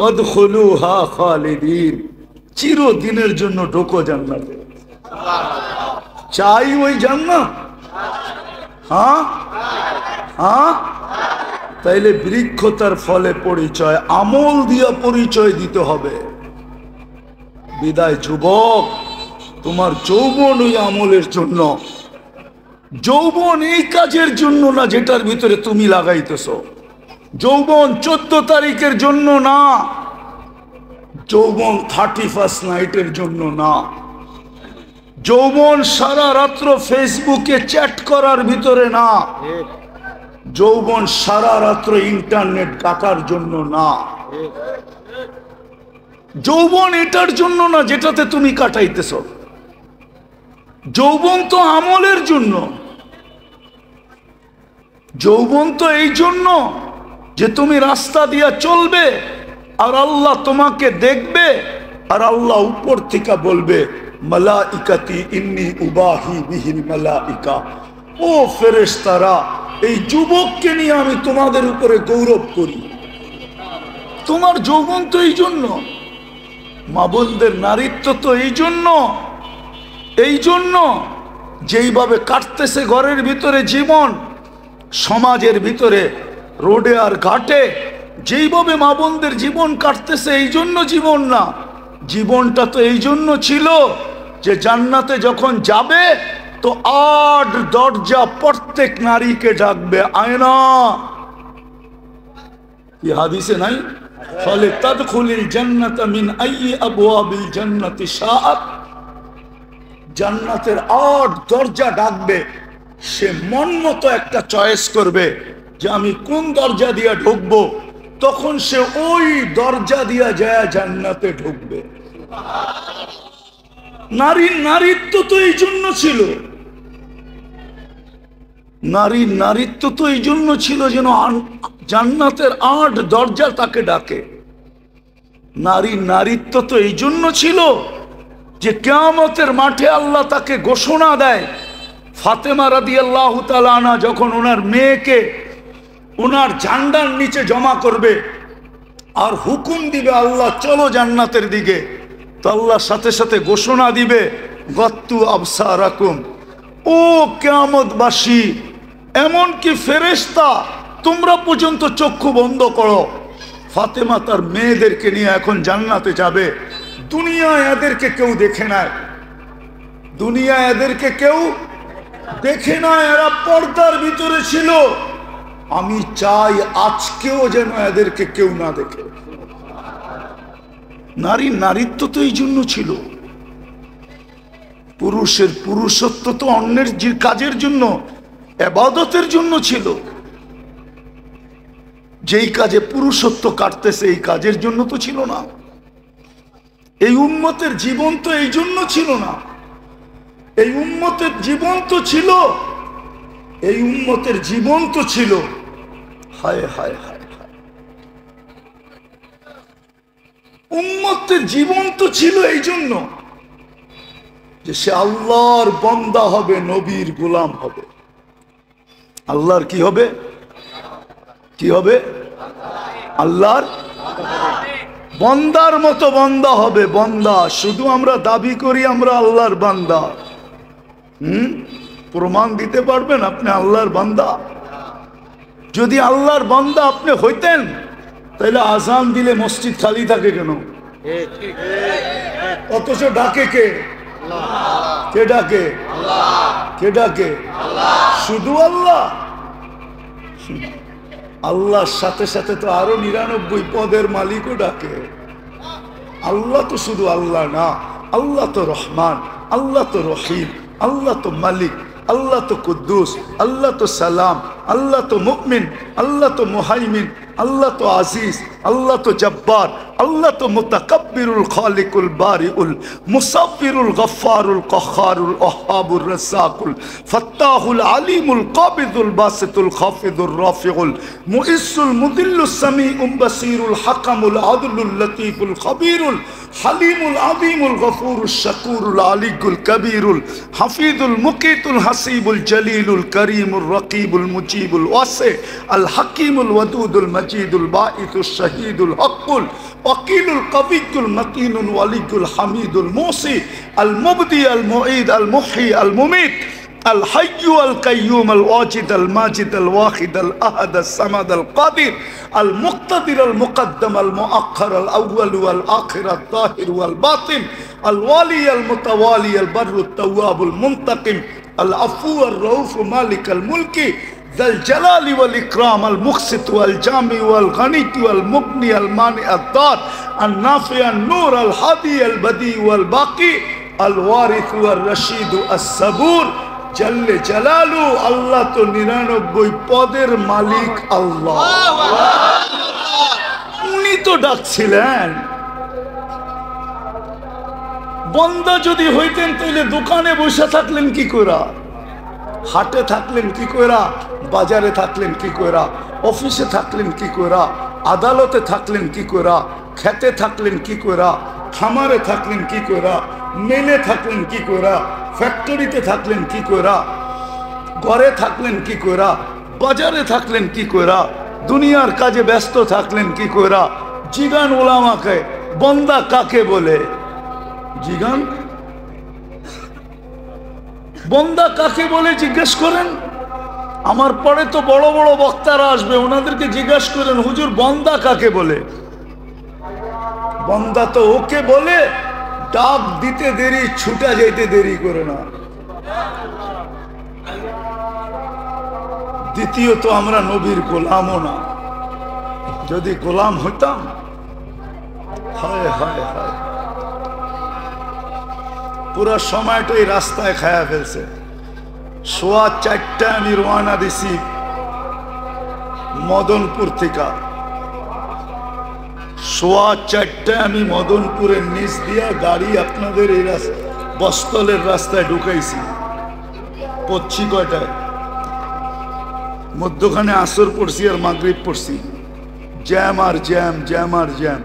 ওয়াদখুলুহা খালিদিন, চিরদিনের জন্য ঢোকো জান্নাতে। চাই ওই জান্নাত? হ্যাঁ হ্যাঁ। তাইলে বৃক্ষ তার ফলে পরিচয়, আমল দিয়া পরিচয় দিতে হবে। বিদায় যুবক, তোমার যৌবন ওই আমলের জন্য। যৌবন এই কাজের জন্য না যেটার ভিতরে তুমি লাগাইতেছ। যৌবন 14 তারিখের জন্য না, যৌবন 31st নাইটের জন্য না, যৌবন সারা রাত্র ফেসবুকে চ্যাট করার ভিতরে না, যৌবন সারা রাত্র ইন্টারনেট কাটার জন্য না, যৌবন এটার জন্য না যেটাতে তুমি কাটাইতেছ। যৌবন তো আমলের জন্য। যৌবন তো এই জন্য যে তুমি রাস্তা দিয়া চলবে আর আল্লাহ তোমাকে দেখবে, আর আল্লাহ উপর থেকে বলবে মালাইকাতি ইন্নী উবাহি বিহিল মালাইকা, ও ফেরেশতারা, এই যুবককে নিয়ে আমি তোমাদের উপরে গৌরব করি। তোমার যৌবন তো এই জন্য, মা বোনদের নারীত্ব তো এই জন্য, এই জন্য যেইভাবে কাটতেছে ঘরের ভিতরে জীবন, সমাজের ভিতরে, রোডে আর ঘাটে যেইভাবে মা বোনদের জীবন কাটতেছে, এই জন্য জীবন না। জীবনটা তো এই জন্য ছিল যে জান্নাতে যখন যাবে তো 8 দরজা প্রত্যেক নারীকে ডাকবে, আয়না। কি হাদিসে নাই? ফলে তাদখুলিল জান্নাতা মিন আইয়ি আবওয়াবিল জান্নাতি শাআত। জান্নাতের 8 দরজা ডাকবে, সে মন মতো একটা চয়েস করবে যে আমি কোন দরজা দিয়ে ঢুকবো, তখন সে ওই দরজা দিয়া যায় জান্নাতে ঢুকবে। নারীর নারীত্ব তো এই জন্য ছিল, নারীর নারীত্ব তো এই জন্য ছিল যেন জান্নাতের 8 দরজা তাকে ডাকে। নারীর নারীত্ব তো এই জন্য ছিল যে কিয়ামতের মাঠে আল্লাহ তাকে ঘোষণা দেয়। ফাতেমা রাদিয়াল্লাহু তাআলা আনহা যখন ওনার মেয়েকে ওনার ঝান্ডার নিচে জমা করবে আর হুকুম দিবে আল্লাহ চলো জান্নাতের দিকে, তো আল্লাহ সাথে সাথে ঘোষণা দিবে গত্তু আবসারাকুম, ও কিয়ামতবাসী, এমনকি ফেরেশতা তোমরা পর্যন্ত চক্ষু বন্ধ করো। ফাতেমা তার মেয়েদেরকে নিয়ে এখন জান্নাতে যাবে। দুনিয়ায় এদেরকে কেউ দেখে নাই, দুনিয়ায় এদেরকে কেউ দেখে নাই, এরা পর্দার ভিতরে ছিল। আমি চাই আজকেও যেন এদেরকে কেউ না দেখে। নারীর নারীত্ব তো এই জন্য ছিল। পুরুষের পুরুষত্ব তো অন্যের কাজের জন্য, ইবাদতের জন্য ছিল। যেই কাজে পুরুষত্ব কাটতেছে এই কাজের জন্য তো ছিল না। এই উম্মতের জীবন তো এই জন্য ছিল না। এই উম্মতের জীবন তো ছিল, এই উম্মতের জীবন তো ছিল, হায় হায় হায় হায়, উম্মতের জীবন তো ছিল এই জন্য যে সে আল্লাহর বান্দা হবে, নবীর গোলাম হবে। আল্লাহর কি হবে? কি হবে? আল্লাহর বান্দার মতো বান্দা হবে। বান্দা শুধু আমরা দাবি করি আমরা আল্লাহর বান্দা। প্রমাণ দিতে পারবেন আপনি আল্লাহর বান্দা? যদি আল্লাহর বান্দা আপনি হইতেন তাহলে আজান দিলে মসজিদ খালি থাকে কেন? অথচ ডাকে কে? কে ডাকে? কে ডাকে? শুধু আল্লাহ। আল্লাহর সাথে সাথে তো আরো 99 পদের মালিকও ডাকে। আল্লাহ তো শুধু আল্লাহ না, আল্লাহ তো রহমান, আল্লাহ তো রহিম, আল্লাহ তো মালিক, আল্লাহ তো কুদ্দুস, আল্লাহ তো সালাম, আল্লাহ তো মুমিন, আল্লাহ তো মুহাইমিন, আল্লাহ তো আজিজ, আল্লাহ তো জব্বার, আল্লাহ তো মুতাকাব্বিরুল খালিকুল বারিউল মুসাব্বিরুল গফফারুল কহ্হারুল ওয়াহ্হাবুর রাজ্জাকুল ফাত্তাহুল আলিমুল কাবিদুল বাসিতুল খাফিদুর রাফিউল মুইসুল মুদিল্লুস সামিউল বাসিরুল হাকামুল আদলুল লতীফুল খবীরুল হালিমুল আযীমুল গফুরুশ শাকুরুল আলিয়ুল কবীরুল হাফিজুল মুকিতুল হাসিবুল জলিলুল করিমুর রকিবুল মুজিবুল ওয়াসি আল হাকিমুল ওয়াদুদুল মজিদুল বাঈসুশ শাহীদুল হকুল ওয়াকিলুল কবিয়ুল মতিনুল ওয়ালিয়ুল হামিদুল মুসি আল মুবদি আল মুঈদ আল মুহয়ি আল মুমীত الحي القيوم الواجد الماجد الواحد الأحد الصمد القادر المقتدر المقدم المؤخر الأول والآخر الظاهر والباطن الوالي المتوالي البر التواب المنتقم العفو الرؤوف مالك الملك ذا الجلال والإكرام المقسط والجامع والغني والمغني المانع الضار النافع النور الهادي البديع والباقي الوارث والرشيد الصبور জাল্লে জালালু। আল্লাহ তো 99 পদের মালিক আল্লাহ, উনি তো ডাকছিলেন। বন্দা যদি হইতেন তাহলে দোকানে বসে থাকলেন কি কইরা, হাটে থাকলেন কি কইরা, বাজারে থাকলেন কি কইরা, অফিসে থাকলেন কি কইরা, আদালতে থাকলেন কি কইরা, খেতে থাকলেন কি কইরা, খামারে থাকলেন কি কইরা, মেলে থাকলেন কি কইরা, ফ্যাক্টরিতে থাকলেন কি কইরা, ঘরে থাকলেন কি কইরা, বাজারে থাকলেন কি কইরা, দুনিয়ার কাজে ব্যস্ত থাকলেন কি কইরা। জিগান ওলামাকে বন্দা কাকে বলে? জিগান বন্দা কাকে বলে জিজ্ঞেস করেন। আমার পরে তো বড় বড় বক্তারা আসবে, ওনাদেরকে জিজ্ঞেস করেন হুজুর বন্দা কাকে বলে? বন্দা তো ওকে বলে ডাক দিতে দেরি, ছুটা যেতে দেরি করে না। দ্বিতীয়ত আমরা নবীর গোলামও না। যদি গোলাম হইতাম, হায় হায় হায়, পুরো সময়টাই রাস্তায় খায়া ফেলছে। 4:15 আমি রওনা দিছি মদনপুর থেকে। 4:15 আমি মদনপুরের নিচ দিয়া গাড়ি আপনাদের এই বস্তলের রাস্তায় ঢুকাইছি। পড়ছি কয়টায়? মধ্যখানে আসর পড়ছি আর মাগরিব পড়ছি। জ্যাম আর জ্যাম, জ্যাম আর জ্যাম।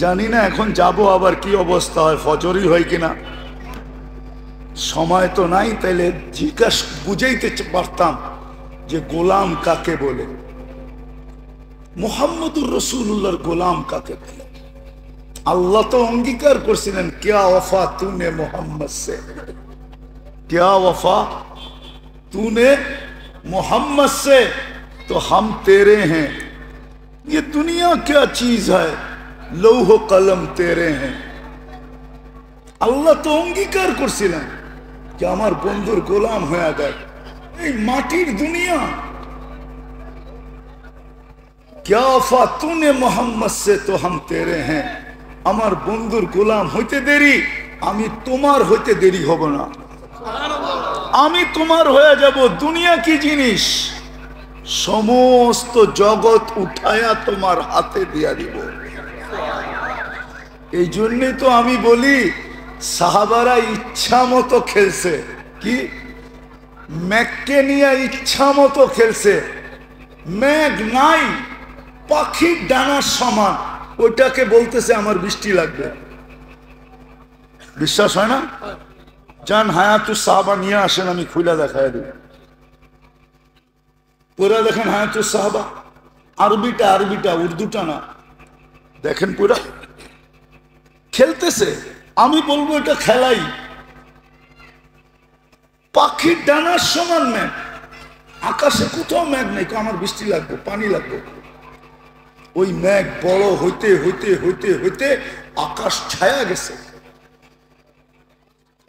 জানি না এখন যাব আবার কি অবস্থা হয়, ফজরই হয় কিনা। সময় তো নাই, তাইলে জিজ্ঞাসা বুঝাইতে পারতাম যে গোলাম কাকে বলে। মুহাম্মদুর রাসূলুল্লাহর গোলাম কাকে বলে? আল্লাহ তো অঙ্গীকার করছিলেন, क्या वफा तूने मोहम्मद से, क्या वफा तूने मोहम्मद से, तो हम तेरे हैं। ये दुनिया क्या चीज है, लौह कलम तेरे हैं। আল্লাহ তো অঙ্গীকার করছিলেন যে আমার বন্ধুর গোলাম হয়ে দেখ। এই মাটির দুনিয়া, क्या वफा तूने मोहम्मद से तो हम तेरे हैं। আমার বন্ধুর গোলাম হইতে দেরি, আমি তোমার হইতে দেরি হব না। আমি তোমার হয়ে যাব। দুনিয়া কি জিনিস? সমস্ত জগৎ উঠায়া তোমার হাতে দিয়া দিব। এই জন্যই তো আমি বলি সাহাবারা ইচ্ছা মতো খেলছে। কি ম্যাগকে নিয়ে ইচ্ছা মতো খেলছে। ম্যাগ নাই, পাখির ডানার সমান, ওইটাকে বলতেছে আমার বৃষ্টি লাগবে। বিশ্বাস হয় না? যান হায়াতুস সাহাবা নিয়ে আসেন, আমি খুলে দেখাই দিই। পুরা দেখেন হায়াতুস সাহাবা, আরবিটা আরবিটা, উর্দুটা না। দেখেন পুরা খেলতেছে। আমি বলবো এটা খেলাই। পাখির ডানার সমান ম্যাগ, আকাশে কোথাও ম্যাগ নেই। আমার বৃষ্টি লাগবে, পানি লাগবে। ওই মেঘ বড় হইতে হইতে হইতে হইতে আকাশ ছায়া গেছে।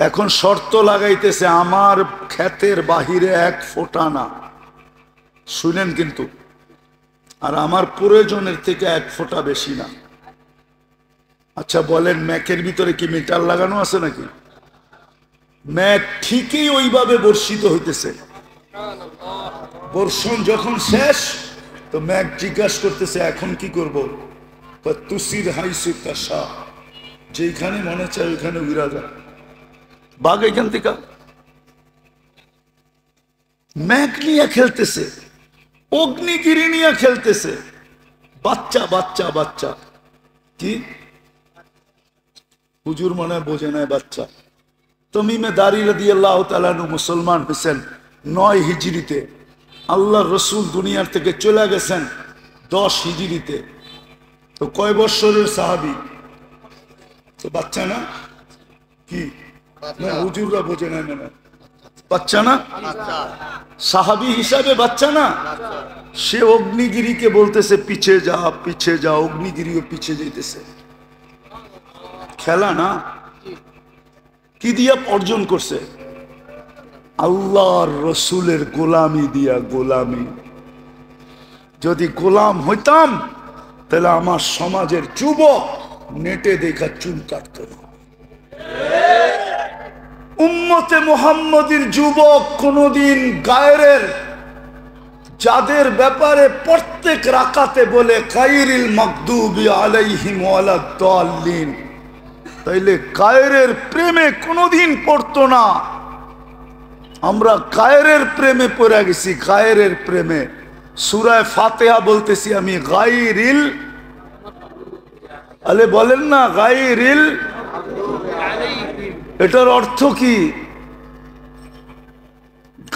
এখন শর্ত লাগাইতেছে আমার ক্ষেতের বাহিরে 1 ফোঁটা না, শুনেন কিন্তু, আর আমার প্রয়োজনের থেকে 1 ফোঁটা বেশি না। আচ্ছা বলেন, ম্যাকের ভিতরে কি মিটার লাগানো আছে নাকি? ম্যাক ঠিকই ওইভাবে বর্ষিত হইতেছে। বর্ষণ যখন শেষ তো ম্যাক জিজ্ঞাসা করতেছে এখন কি করব? তুসির হাইসু তাশা, যেখানে মনে চায় ওইখানে উড়া যায়। বাঘ এখান থেকে ম্যাক নিয়ে খেলতেছে, অগ্নিগিরি নিয়ে খেলতেছে, বাচ্চা বাচ্চা বাচ্চা। কি হুজুর মনে বোঝে নাই বাচ্চা। তমিমে দারি রাদিয়াল্লাহু তাআলা আনহু মুসলমান হয়েছেন 9 হিজরিতে, আল্লাহর রসুল দুনিয়ার থেকে চলে গেছেন 10 হিজরিতে। তো কয় বৎসরের সাহাবী? তো বাচ্চা না? কি না হুজুররা বোঝে নাই মনে, বাচ্চা না? সাহাবী হিসাবে বাচ্চা না? সে অগ্নিগিরিকে বলতেছে পিছে যা পিছে যা, অগ্নিগিরিও পিছে যেতেছে। খেলা না? কি দিয়া অর্জন করছে? আল্লাহর রসুলের গোলামি দিয়া। গোলামি। যদি গোলাম হইতাম তাহলে আমার সমাজের যুবক নেটে দেখা চুল কাটত না। উম্মতে মুহাম্মদীর যুবক কোনদিন গায়রের, যাদের ব্যাপারে প্রত্যেক রাকাতে বলে গায়রিল মাগদুবি আলাইহিম ওয়ালাদ-দাল্লিন, তাইলে গায়রের প্রেমে কোনদিন পড়তো না। আমরা গায়রের প্রেমে পড়ে গেছি, গায়রের প্রেমে। সূরা ফাতিহা বলতেছি আমি গায়রিল, আলে বলেন না গায়রিল, এটার অর্থ কি?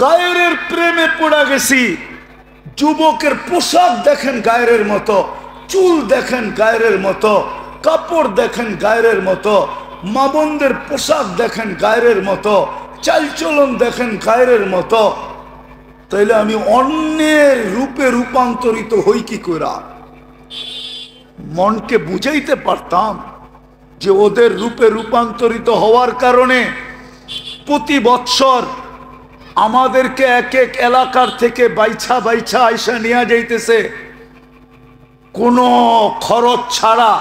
গায়রের প্রেমে পড়ে গেছি। যুবকের পোশাক দেখেন গায়রের মতো, চুল দেখেন গায়রের মতো, কাপড় দেখেন গায়রের মতো, মা বোনদের পোশাক দেখেন গায়রের মতো, চালচলন দেখেন গায়রের মতো। তাইলে আমি অন্যের রূপে রূপান্তরিত হই কি কইরা? মনকে বুঝাইতে পারতাম যে ওদের রূপে রূপান্তরিত হওয়ার কারণে প্রতি বৎসর আমাদেরকে এক এক এলাকার থেকে বাইছা বাইছা আইসা নিয়ে যাইতেছে কোনো খরচ ছাড়া।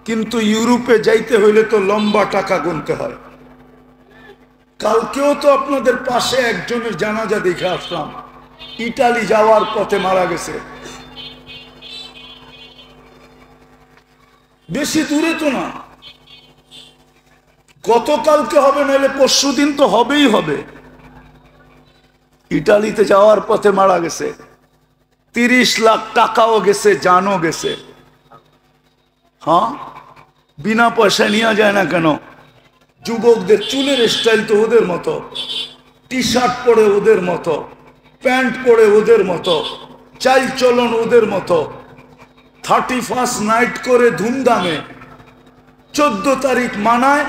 কিন্তু ইউরোপে যাইতে হইলে তো লম্বা টাকা গুনতে হয়। কালকেও তো আপনাদের পাশে একজনের জানাজা দেখে আসলাম, ইটালি যাওয়ার পথে মারা গেছে। বেশি দূরে তো না, গতকালকে হবে নাহলে পরশুদিন তো হবেই হবে। ইটালিতে যাওয়ার পথে মারা গেছে, 30 লাখ টাকাও গেছে, জানও গেছে। হ্যাঁ, বিনা পয়সা নিয়ে যায় না কেন? যুবকদের চুলের স্টাইল তো ওদের মতো, টি শার্ট পরে ওদের মতো, প্যান্ট পরে ওদের মতো, চাল চলন ওদের মতো। 31 নাইট করে ধুমধামে 14 তারিখ মানায়,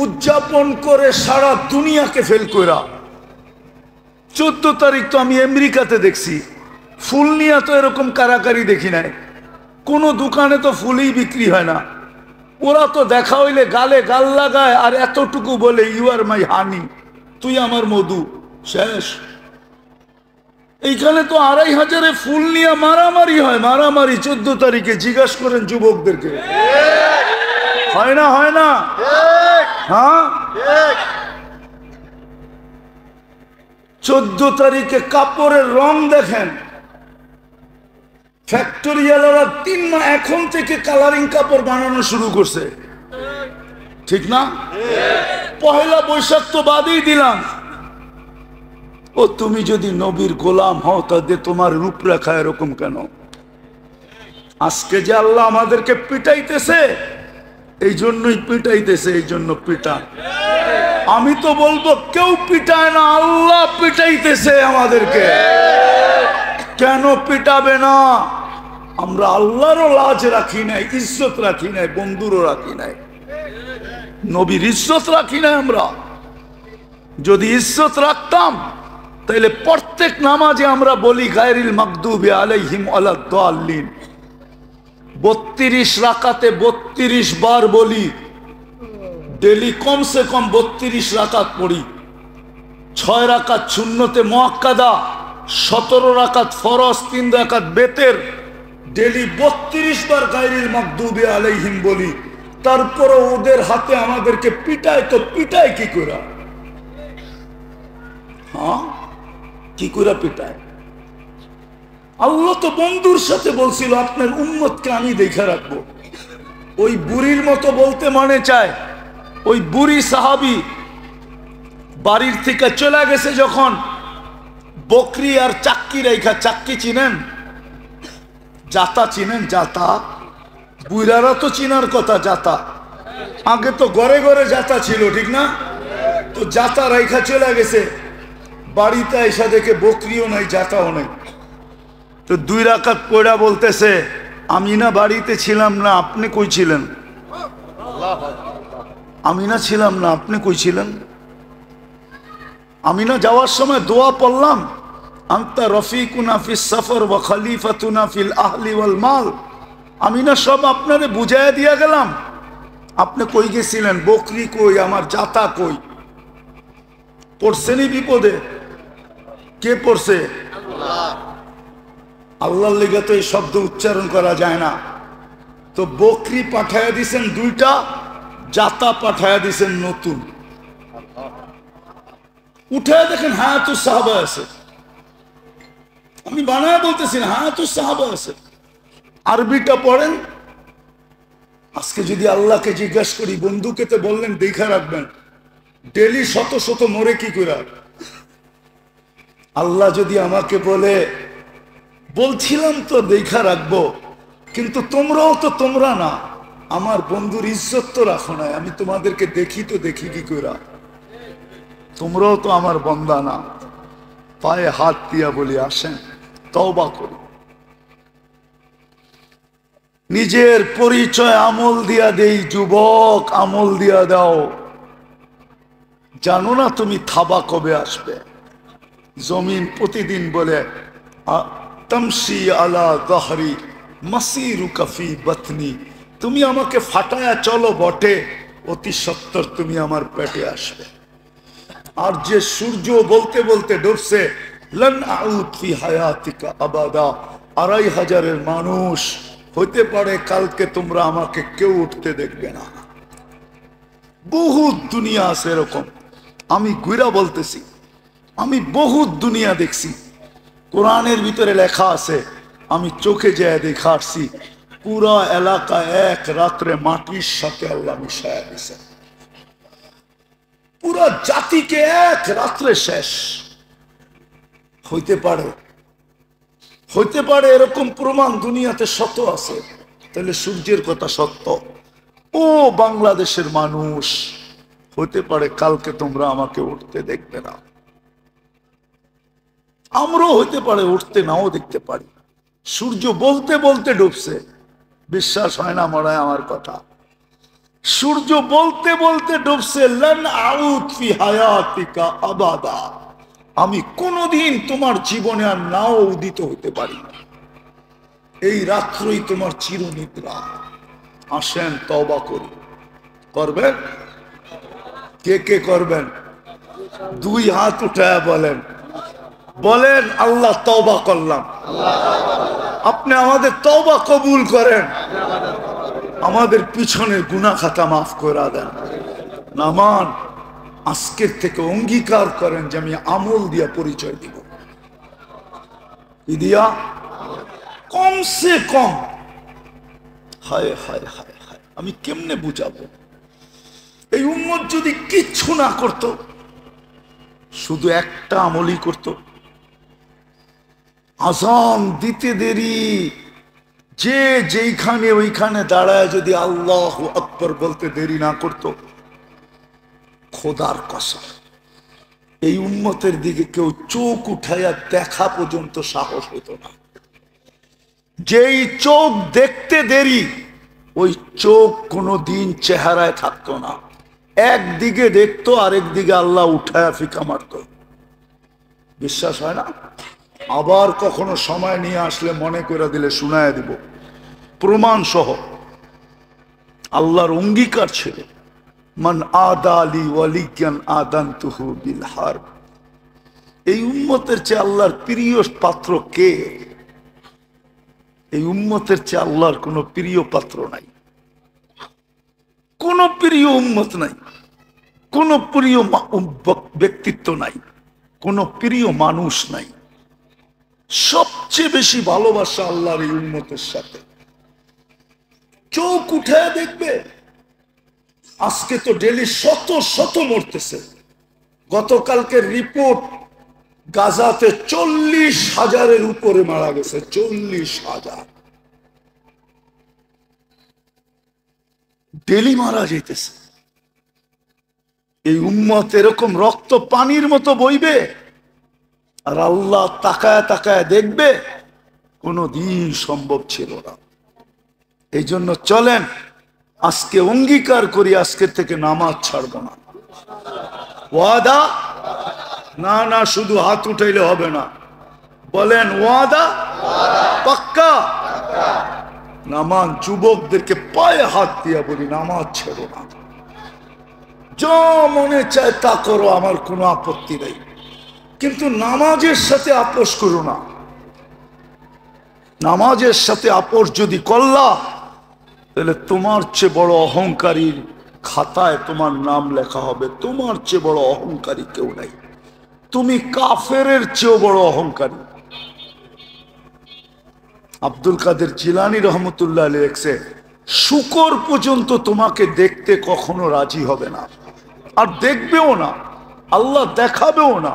উদযাপন করে সারা দুনিয়াকে ফেল করা। 14 তারিখ তো আমি আমেরিকাতে দেখছি, ফুল নিয়ে তো এরকম কারাকারি দেখি নাই। কোনো দোকানে তো ফুলই বিক্রি হয় না। ওরা তো দেখা হইলে গালে গাল লাগায় আর এতটুকু বলে ইউ আর মাই হানি, তুই আমার মধু, শেষ। এইখানে তো 2500 ফুল নিয়ে মারামারি হয়, মারামারি 14 তারিখে। জিজ্ঞাসা করেন যুবকদেরকে, হয় না? হয় না? হ্যাঁ, 14 তারিখে কাপড়ের রং দেখেন, ফ্যাক্টরিয়ালারা 3 মাস এখন থেকে কালারিং কাপড় বানানো শুরু করছে, ঠিক না? পহেলা বৈশাখ তো বাদই দিলাম। ও তুমি যদি নবীর গোলাম হও তাহলে তোমার রূপরেখা এরকম কেন? আজকে যে আল্লাহ আমাদেরকে পিটাইতেছে, এই জন্যই পিটাইতেছে, এই জন্য পিটা। আমি তো বলবো কেউ পিটায় না, আল্লাহ পিটাইতেছে আমাদেরকে। কেন পিটাবে না? আমরা আল্লাহরও লাজ রাখি নাই, ইজ্জত রাখি নাই, বন্ধুরও রাখি নাই, নবীর ইজ্জত রাখি নাই। আমরা যদি ইজ্জত রাখতাম তাহলে প্রত্যেক নামাজে আমরা বলি গায়রিল মাগদুবি আলাইহিম ওয়ালাদ-দাল্লিন। 32 রাকাতে 32 বার বলি, ডেলি কমসে কম 32 রাকাত পড়ি। 6 রাকাত সুন্নতে মুআক্কাদা, 17 রাকাত ফরজ, 3 রাকাত বেতের। ডেলি 32 বার গায়রিল মাগদুবি আলাইহিম বলি। তারপরে ওদের হাতে আমাদেরকে পিটায়, তো পিটায় কি করে? হ্যাঁ, কি করে পিটায়? আল্লাহ তো বন্ধুর সাথে বলছিল আপনার উম্মতকে আমি দেখা রাখবো। ওই বুড়ির মতো বলতে মনে চায়, ওই বুড়ি সাহাবী বাড়ির থেকে চলে গেছে যখন, বকরি আর চাক্কি রেখা, চাক্কি চিনেন, জাতা চিনেন, জাতা, বুড়ারা তো চিনার কথা জাতা, আগে তো ঘরে ঘরে জাতা ছিল, ঠিক না? তো জাতা রেখা চলে গেছে বাড়িতে, এসে দেখে বকরিও নাই জাতাও নাই। তো 2 রাকাত পড়া বলতেছে, আমি না বাড়িতে ছিলাম না, আপনি কই ছিলেন? আমি না ছিলাম না, আপনি কই ছিলেন? আমি না যাওয়ার সময় দোয়া পড়লাম, আনতা রফিকুনা ফিস সফর ওয়া খলিফাতুনা ফিল আহলি ওয়াল মাল। আমি না সব আপনারে বুঝাইয়া দিয়া গেলাম, আপনি কই গেছিলেন? বকরি কই, আমার জাতা কই? পড়ছেনি বিপদে? কে পড়ছে? আল্লাহর লিগে তো এই শব্দ উচ্চারণ করা যায় না। তো বকরি পাঠায়া দিছেন 2টা, জাতা পাঠায়া দিছেন নতুন। উঠায় দেখেন হায়াতুস সাহাবা আছে, আমি বানায় বলতেছি না, হায়াতুস সাহাবা আছে। আরবিটা পড়েন। আজকে যদি আল্লাহকে জিজ্ঞাসা করি, বন্ধুকে তো বললেন দেখা রাখবেন, ডেলি শত শত মরে কি করে? আল্লাহ যদি আমাকে বলে, বলছিলাম তো দেখা রাখবো, কিন্তু তোমরাও তো তোমরা না, আমার বন্ধুর ইজ্জত তো রাখো না, আমি তোমাদেরকে দেখি তো দেখি কি করে? তোমরাও তো আমার বন্দা না। পায়ে হাত দিয়া বলি, আসেন তওবা করি, নিজের পরিচয় আমল দিয়া দেই। যুবক, আমল দিয়া দাও। জানো না তুমি থাবা কবে আসবে? জমিন প্রতিদিন বলে, তামশি আলা যাহরি মাসিরুকা ফি বাতনি, তুমি আমাকে ফাটায়া চলো বটে, অতি সত্বর তুমি আমার পেটে আসবে। আর যে সূর্য বলতে বলতে ডুবছে, লান আউদ ফি হায়াতিকা আবাদা, 2500 মানুষ হইতে পারে কালকে তোমরা আমাকে কেউ উঠতে দেখবে না। বহুত দুনিয়া আছে এরকম। আমি ঘুরা বলতেছি, আমি বহুত দুনিয়া দেখছি। কোরআনের ভিতরে লেখা আছে, আমি চোখে যায় দেখা আসছি, পুরা এলাকা এক রাত্রে মাটির সাথে আল্লাহ মিশায়া দিছে, পুরা জাতিকে এক রাত্রে শেষ। হইতে পারে, হইতে পারে এরকম প্রমাণ দুনিয়াতে শত আছে। তাহলে সূর্যের কথা সত্য। ও বাংলাদেশের মানুষ, হইতে পারে কালকে তোমরা আমাকে উঠতে দেখবে না। আমরাও হইতে পারে উঠতে নাও দেখতে পারি। সূর্য বলতে বলতে ডুবছে, বিশ্বাস হয় না মনে হয় আমার কথা। সূর্য বলতে বলতে ডুবছে, লান আউদ ফি হায়াতিকা আবাদা, আমি কোনদিন তোমার জীবনে আর নাও উদিত হতে পারি না। এই রাত্রই তোমার চিরনিদ্রা। আসেন তওবা করি। করবেন? কে কে করবেন? 2 হাত উঠায় বলেন, বলেন আল্লাহ তওবা করলাম। আপনি আমাদের তওবা কবুল করেন, আমাদের পিছনের গুনাহ খাতা মাফ করে দেন। নামান আজকের থেকে অঙ্গীকার করেন যে আমি আমল দিয়া পরিচয় দিব। কি দিয়া? কমসে কম। হায় হায় হায় হায়, আমি কেমনে বুঝাবো? এই উম্মত যদি কিচ্ছু না করত, শুধু একটা আমলই করত, আযান দিতে দেরি, যে যেইখানে ওইখানে দাঁড়ায় যদি আল্লাহু আকবার বলতে দেরি না করত, খোদার কসম এই উম্মতের দিকে কেউ চোখ উঠাইয়া দেখা পর্যন্ত সাহস হতো না। যেই চোখ দেখতে দেরি, ওই চোখ কোনো দিন চেহারায় থাকতো না। একদিকে দেখতো, আরেক দিকে আল্লাহ উঠায়া ফিকা মারত। বিশ্বাস হয় না? আবার কখনো সময় নিয়ে আসলে মনে করে দিলে শুনায় দিব, প্রমাণ সহ। আল্লাহর অঙ্গীকার ছিল, মান আদালি ওয়ালিয়ান আদানতুহু বিল হারব। এই উম্মতের চেয়ে আল্লাহর প্রিয় পাত্র কে? এই উম্মতের চেয়ে আল্লাহর কোন প্রিয় পাত্র নাই, কোন প্রিয় উম্মত নাই, কোন প্রিয় ব্যক্তিত্ব নাই, কোন প্রিয় মানুষ নাই। সবচেয়ে বেশি ভালোবাসা আল্লাহর এই উম্মতের সাথে। চোখ উঠে দেখবে, আজকে তো ডেলি শত শত মরতেছে। গতকালকের রিপোর্ট, গাজাতে 40,000-এর উপরে মারা গেছে। 40,000 ডেলি মারা যাইতেছে। এই উম্মত এরকম রক্ত পানির মতো বইবে, আর আল্লাহ তাকায় তাকায় দেখবে? কোনদিন সম্ভব ছিল না। এই জন্য চলেন আজকে অঙ্গীকার করি, আজকের থেকে নামাজ ছাড়ব না। ওয়াদা? না না, শুধু হাত উঠাইলে হবে না, বলেন ওয়াদা? পাক্কা? নামাজ, যুবকদেরকে পায়ে হাত দিয়া বলি, নামাজ ছেড়ো না। যা মনে চায় তা করো, আমার কোনো আপত্তি নেই, কিন্তু নামাজের সাথে আপোষ করো না। নামাজের সাথে আপোষ যদি করলা, তাহলে তোমার চেয়ে বড় অহংকারীর খাতায় তোমার নাম লেখা হবে। তোমার চেয়ে বড় অহংকারী কেউ নাই, তুমি কাফেরের চেয়েও বড় অহংকারী। আব্দুল কাদের জিলানী রহমতুল্লাহ আলাইহি লেখছে, শুকর পর্যন্ত তোমাকে দেখতে কখনো রাজি হবে না, আর দেখবেও না, আল্লাহ দেখাবেও না।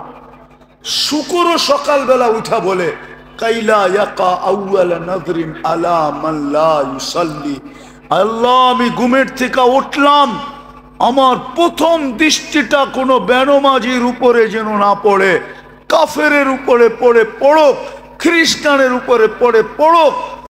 শুকরও সকালবেলা উঠা বলে, কাইলা ইয়াকা আউয়ালা নাযরিন আলা মান লা ইউসাল্লি। আল্লাহ, আমি ঘুমের থেকে উঠলাম, আমার প্রথম দৃষ্টিটা কোনো বেনমাজির উপরে যেন না পড়ে, কাফেরের উপরে পড়ে পড়ুক, খ্রিস্টানের উপরে পড়ে পড়ুক,